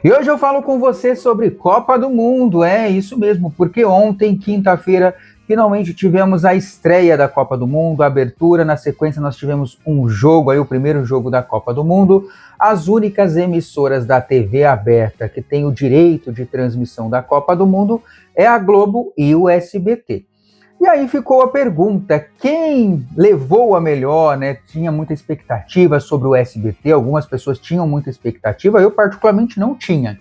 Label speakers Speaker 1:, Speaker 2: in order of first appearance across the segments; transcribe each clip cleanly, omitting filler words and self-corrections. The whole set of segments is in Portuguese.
Speaker 1: E hoje eu falo com você sobre Copa do Mundo, é isso mesmo, porque ontem, quinta-feira, finalmente tivemos a estreia da Copa do Mundo, a abertura, na sequência nós tivemos um jogo aí, o primeiro jogo da Copa do Mundo. As únicas emissoras da TV aberta que tem o direito de transmissão da Copa do Mundo é a Globo e o SBT. E aí ficou a pergunta, quem levou a melhor, né? Tinha muita expectativa sobre o SBT, algumas pessoas tinham muita expectativa, eu particularmente não tinha,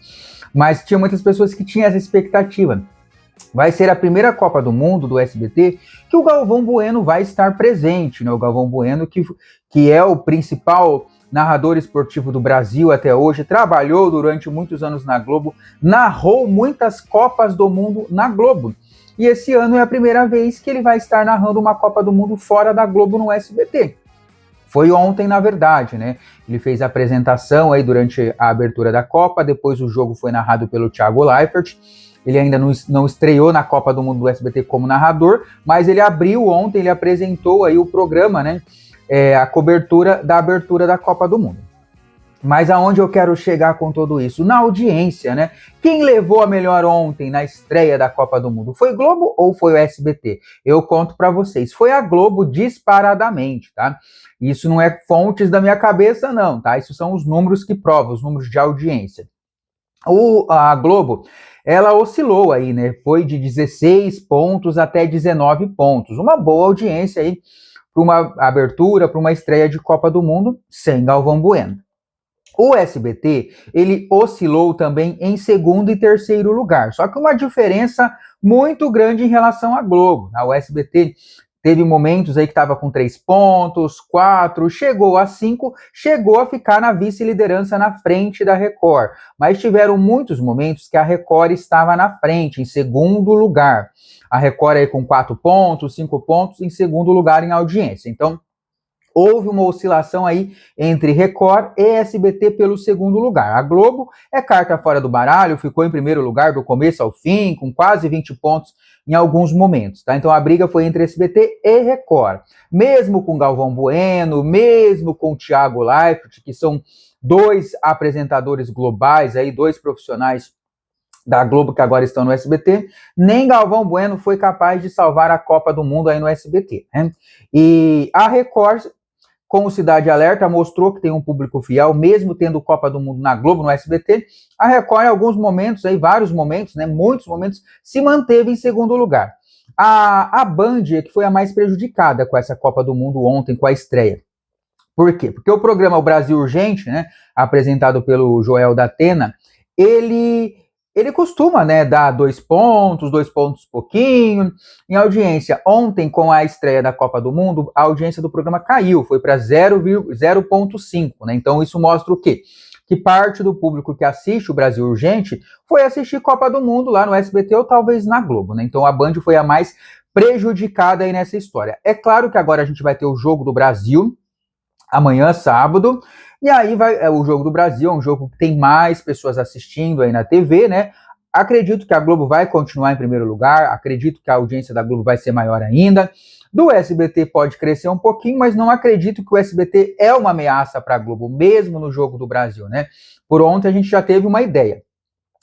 Speaker 1: mas tinha muitas pessoas que tinham essa expectativa. Vai ser a primeira Copa do Mundo do SBT que o Galvão Bueno vai estar presente, né? O Galvão Bueno que é o principal narrador esportivo do Brasil até hoje, trabalhou durante muitos anos na Globo, narrou muitas Copas do Mundo na Globo. E esse ano é a primeira vez que ele vai estar narrando uma Copa do Mundo fora da Globo no SBT. Foi ontem, na verdade, né? Ele fez a apresentação aí durante a abertura da Copa, depois o jogo foi narrado pelo Thiago Leifert. Ele ainda não estreou na Copa do Mundo do SBT como narrador, mas ele abriu ontem, ele apresentou aí o programa, né? A cobertura da abertura da Copa do Mundo. Mas aonde eu quero chegar com tudo isso? Na audiência, né? Quem levou a melhor ontem na estreia da Copa do Mundo? Foi Globo ou foi o SBT? Eu conto para vocês. Foi a Globo disparadamente, tá? Isso não é fontes da minha cabeça, não, tá? Isso são os números que provam, os números de audiência. A Globo, ela oscilou aí, né? Foi de 16 pontos até 19 pontos. Uma boa audiência aí para uma abertura, para uma estreia de Copa do Mundo sem Galvão Bueno. O SBT, ele oscilou também em segundo e terceiro lugar, só que uma diferença muito grande em relação à Globo. O SBT teve momentos aí que estava com 3 pontos, 4, chegou a 5, chegou a ficar na vice-liderança na frente da Record, mas tiveram muitos momentos que a Record estava na frente, em segundo lugar. A Record aí com 4 pontos, 5 pontos, em segundo lugar em audiência. Então, houve uma oscilação aí entre Record e SBT pelo segundo lugar. A Globo é carta fora do baralho, ficou em primeiro lugar do começo ao fim, com quase 20 pontos em alguns momentos, tá? Então a briga foi entre SBT e Record. Mesmo com Galvão Bueno, mesmo com Thiago Leifert, que são dois apresentadores globais, aí, dois profissionais da Globo que agora estão no SBT, nem Galvão Bueno foi capaz de salvar a Copa do Mundo aí no SBT, né? E a Record, com o Cidade Alerta, mostrou que tem um público fiel, mesmo tendo Copa do Mundo na Globo, no SBT. A Record, em alguns momentos, aí, vários momentos, né, muitos momentos, se manteve em segundo lugar. A Band é que foi a mais prejudicada com essa Copa do Mundo ontem, com a estreia. Por quê? Porque o programa O Brasil Urgente, né, apresentado pelo Joel da Atena, ele costuma, né, dar 2 pontos pouquinho, em audiência. Ontem, com a estreia da Copa do Mundo, a audiência do programa caiu, foi para 0,5, né? Então isso mostra o quê? Que parte do público que assiste o Brasil Urgente foi assistir Copa do Mundo lá no SBT ou talvez na Globo, né? Então a Band foi a mais prejudicada aí nessa história. É claro que agora a gente vai ter o Jogo do Brasil, amanhã, sábado, e aí o Jogo do Brasil é um jogo que tem mais pessoas assistindo aí na TV, né? Acredito que a Globo vai continuar em primeiro lugar, acredito que a audiência da Globo vai ser maior ainda. Do SBT pode crescer um pouquinho, mas não acredito que o SBT é uma ameaça para a Globo, mesmo no Jogo do Brasil, né? Por ontem a gente já teve uma ideia.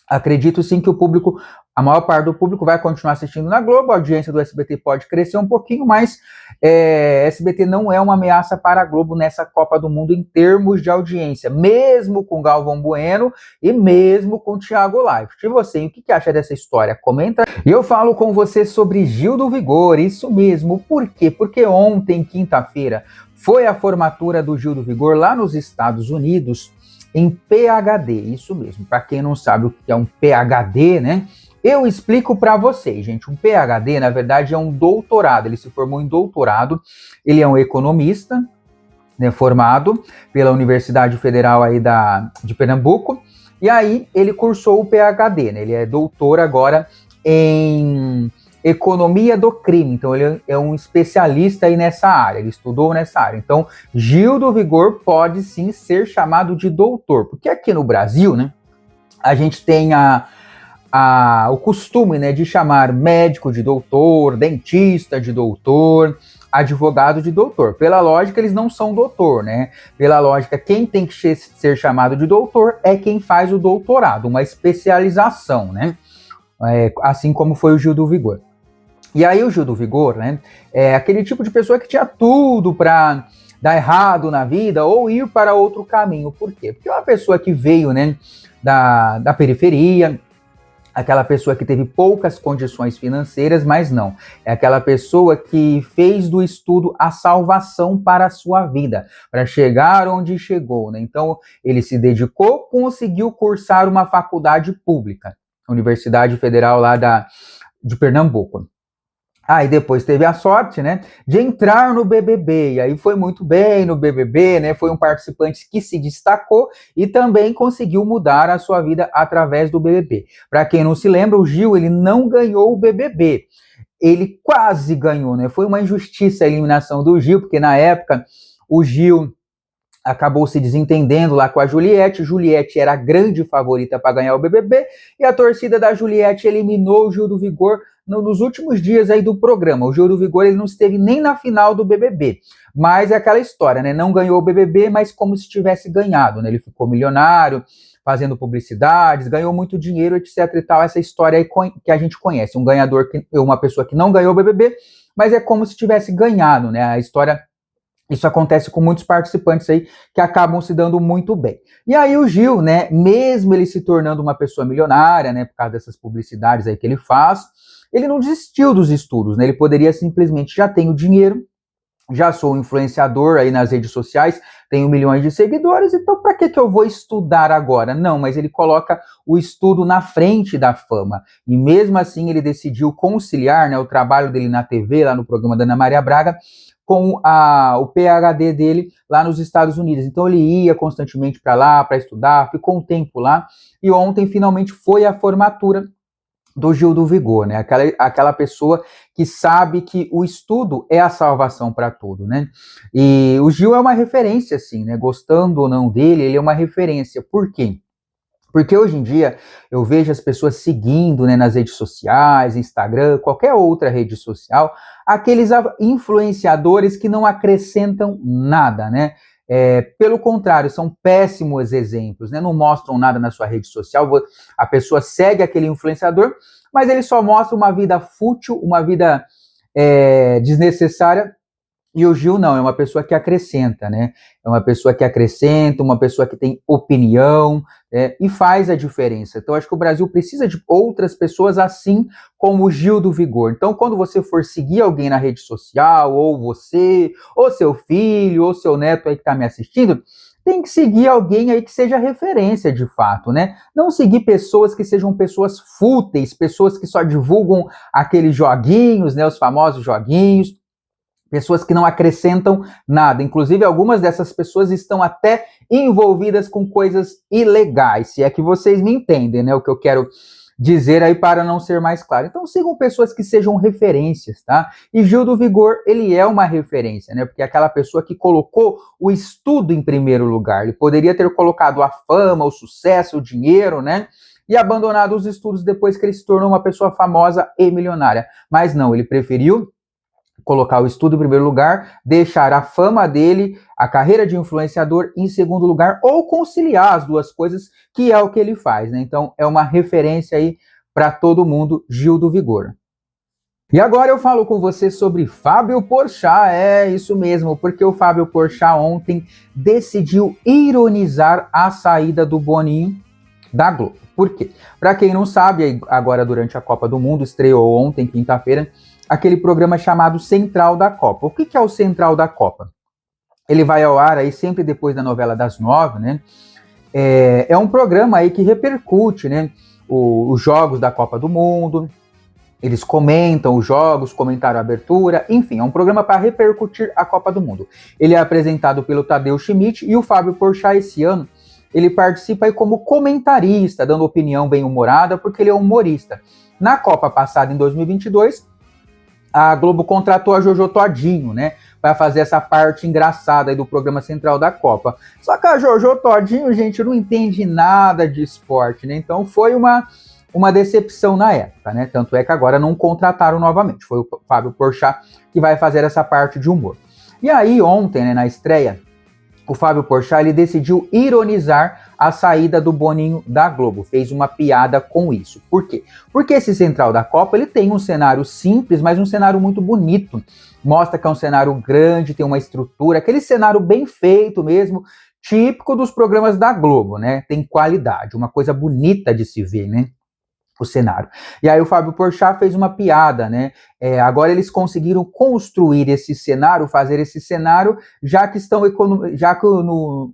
Speaker 1: Acredito sim que o público, a maior parte do público vai continuar assistindo na Globo, a audiência do SBT pode crescer um pouquinho, mas SBT não é uma ameaça para a Globo nessa Copa do Mundo em termos de audiência, mesmo com Galvão Bueno e mesmo com Thiago Leifert. E você, o que acha dessa história? Comenta. E eu falo com você sobre Gil do Vigor, isso mesmo. Por quê? Porque ontem, quinta-feira, foi a formatura do Gil do Vigor lá nos Estados Unidos, em PhD, isso mesmo. Para quem não sabe o que é um PhD, né? Eu explico para vocês, gente. Um PhD, na verdade, é um doutorado. Ele se formou em doutorado. Ele é um economista, né, formado pela Universidade Federal aí de Pernambuco. E aí ele cursou o PhD, né? Ele é doutor agora em economia do crime, então ele é um especialista aí nessa área, ele estudou nessa área. Então, Gil do Vigor pode sim ser chamado de doutor, porque aqui no Brasil, né, a gente tem o costume, né, de chamar médico de doutor, dentista de doutor, advogado de doutor. Pela lógica, eles não são doutor, né? Pela lógica, quem tem que ser chamado de doutor é quem faz o doutorado, uma especialização, né? Assim como foi o Gil do Vigor. E aí o Gil do Vigor, né, é aquele tipo de pessoa que tinha tudo para dar errado na vida ou ir para outro caminho. Por quê? Porque é uma pessoa que veio, né, da periferia, aquela pessoa que teve poucas condições financeiras, mas não. É aquela pessoa que fez do estudo a salvação para a sua vida, para chegar onde chegou, né? Então, ele se dedicou, conseguiu cursar uma faculdade pública, Universidade Federal lá de Pernambuco. E depois teve a sorte, né, de entrar no BBB, e aí foi muito bem no BBB, né, foi um participante que se destacou e também conseguiu mudar a sua vida através do BBB. Para quem não se lembra, o Gil, ele não ganhou o BBB, ele quase ganhou, né, foi uma injustiça a eliminação do Gil, porque na época o Gil acabou se desentendendo lá com a Juliette. Juliette era a grande favorita para ganhar o BBB e a torcida da Juliette eliminou o Gil do Vigor nos últimos dias aí do programa. O Gil do Vigor, ele não esteve nem na final do BBB, mas é aquela história, né? Não ganhou o BBB, mas como se tivesse ganhado, né? Ele ficou milionário, fazendo publicidades, ganhou muito dinheiro, etc e tal. Essa história aí que a gente conhece, um ganhador, uma pessoa que não ganhou o BBB, mas é como se tivesse ganhado, né? A história. Isso acontece com muitos participantes aí que acabam se dando muito bem. E aí o Gil, né, mesmo ele se tornando uma pessoa milionária, né, por causa dessas publicidades aí que ele faz, ele não desistiu dos estudos, né? Ele poderia simplesmente, já tenho dinheiro, já sou influenciador aí nas redes sociais, tenho milhões de seguidores, então para que eu vou estudar agora? Não, mas ele coloca o estudo na frente da fama. E mesmo assim ele decidiu conciliar, né, o trabalho dele na TV, lá no programa da Ana Maria Braga, com o PhD dele lá nos Estados Unidos. Então ele ia constantemente para lá para estudar, ficou um tempo lá, e ontem finalmente foi a formatura do Gil do Vigor, né? Aquela pessoa que sabe que o estudo é a salvação para tudo, né? E o Gil é uma referência, assim, né? Gostando ou não dele, ele é uma referência. Por quê? Porque hoje em dia eu vejo as pessoas seguindo, né, nas redes sociais, Instagram, qualquer outra rede social, aqueles influenciadores que não acrescentam nada, né? Pelo contrário, são péssimos exemplos, né? Não mostram nada na sua rede social, a pessoa segue aquele influenciador, mas ele só mostra uma vida fútil, uma vida desnecessária. E o Gil não, é uma pessoa que acrescenta, né? É uma pessoa que acrescenta, uma pessoa que tem opinião, e faz a diferença. Então, acho que o Brasil precisa de outras pessoas assim como o Gil do Vigor. Então, quando você for seguir alguém na rede social, ou você, ou seu filho, ou seu neto aí que está me assistindo, tem que seguir alguém aí que seja referência de fato, né? Não seguir pessoas que sejam pessoas fúteis, pessoas que só divulgam aqueles joguinhos, né? Os famosos joguinhos. Pessoas que não acrescentam nada. Inclusive, algumas dessas pessoas estão até envolvidas com coisas ilegais, se é que vocês me entendem, né? O que eu quero dizer aí para não ser mais claro. Então, sigam pessoas que sejam referências, tá? E Gil do Vigor, ele é uma referência, né? Porque é aquela pessoa que colocou o estudo em primeiro lugar. Ele poderia ter colocado a fama, o sucesso, o dinheiro, né? E abandonado os estudos depois que ele se tornou uma pessoa famosa e milionária. Mas não, ele preferiu colocar o estudo em primeiro lugar, deixar a fama dele, a carreira de influenciador em segundo lugar, ou conciliar as duas coisas, que é o que ele faz, né? Então, é uma referência aí para todo mundo, Gil do Vigor. E agora eu falo com você sobre Fábio Porchat, é isso mesmo, porque o Fábio Porchat ontem decidiu ironizar a saída do Boninho da Globo. Por quê? Para quem não sabe, agora durante a Copa do Mundo, estreou ontem, quinta-feira, aquele programa chamado Central da Copa. O que é o Central da Copa? Ele vai ao ar aí sempre depois da novela das 9, né? É um programa aí que repercute, né, os jogos da Copa do Mundo. Eles comentam os jogos, comentaram a abertura, enfim, é um programa para repercutir a Copa do Mundo. Ele é apresentado pelo Tadeu Schmidt e o Fábio Porchat esse ano, ele participa aí como comentarista, dando opinião bem-humorada, porque ele é humorista. Na Copa passada, em 2022, a Globo contratou a Jojo Todinho, né, para fazer essa parte engraçada aí do programa Central da Copa. Só que a Jojo Todinho, gente, não entende nada de esporte, né, então foi uma uma decepção na época, né? Tanto é que agora não contrataram novamente. Foi o Fábio Porchat que vai fazer essa parte de humor. E aí, ontem, né, na estreia, o Fábio Porchat, ele decidiu ironizar a saída do Boninho da Globo, fez uma piada com isso. Por quê? Porque esse Central da Copa, ele tem um cenário simples, mas um cenário muito bonito. Mostra que é um cenário grande, tem uma estrutura, aquele cenário bem feito mesmo, típico dos programas da Globo, né? Tem qualidade, uma coisa bonita de se ver, né? O cenário. E aí o Fábio Porchat fez uma piada, né? Agora eles conseguiram construir esse cenário, fazer esse cenário, já que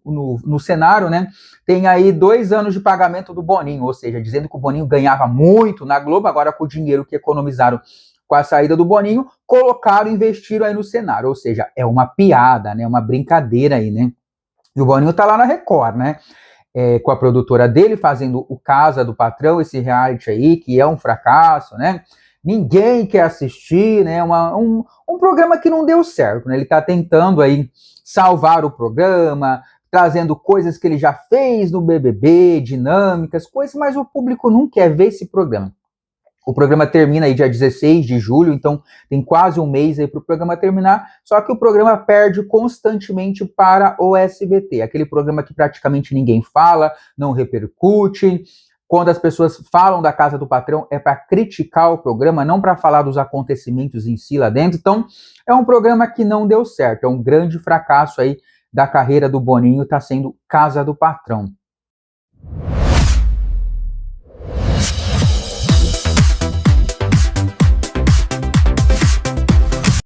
Speaker 1: no cenário, né, tem aí 2 anos de pagamento do Boninho, ou seja, dizendo que o Boninho ganhava muito na Globo, agora com o dinheiro que economizaram com a saída do Boninho, colocaram, investiram aí no cenário, ou seja, é uma piada, né, uma brincadeira aí, né? E o Boninho tá lá na Record, né? Com a produtora dele, fazendo o Casa do Patrão, esse reality aí, que é um fracasso, né? Ninguém quer assistir, né? Um programa que não deu certo, né? Ele tá tentando aí salvar o programa, trazendo coisas que ele já fez no BBB, dinâmicas, coisas, mas o público não quer ver esse programa. O programa termina aí dia 16 de julho, então tem quase um mês aí para o programa terminar, só que o programa perde constantemente para o SBT, aquele programa que praticamente ninguém fala, não repercute. Quando as pessoas falam da Casa do Patrão, é para criticar o programa, não para falar dos acontecimentos em si lá dentro. Então, é um programa que não deu certo, é um grande fracasso aí da carreira do Boninho, está sendo Casa do Patrão.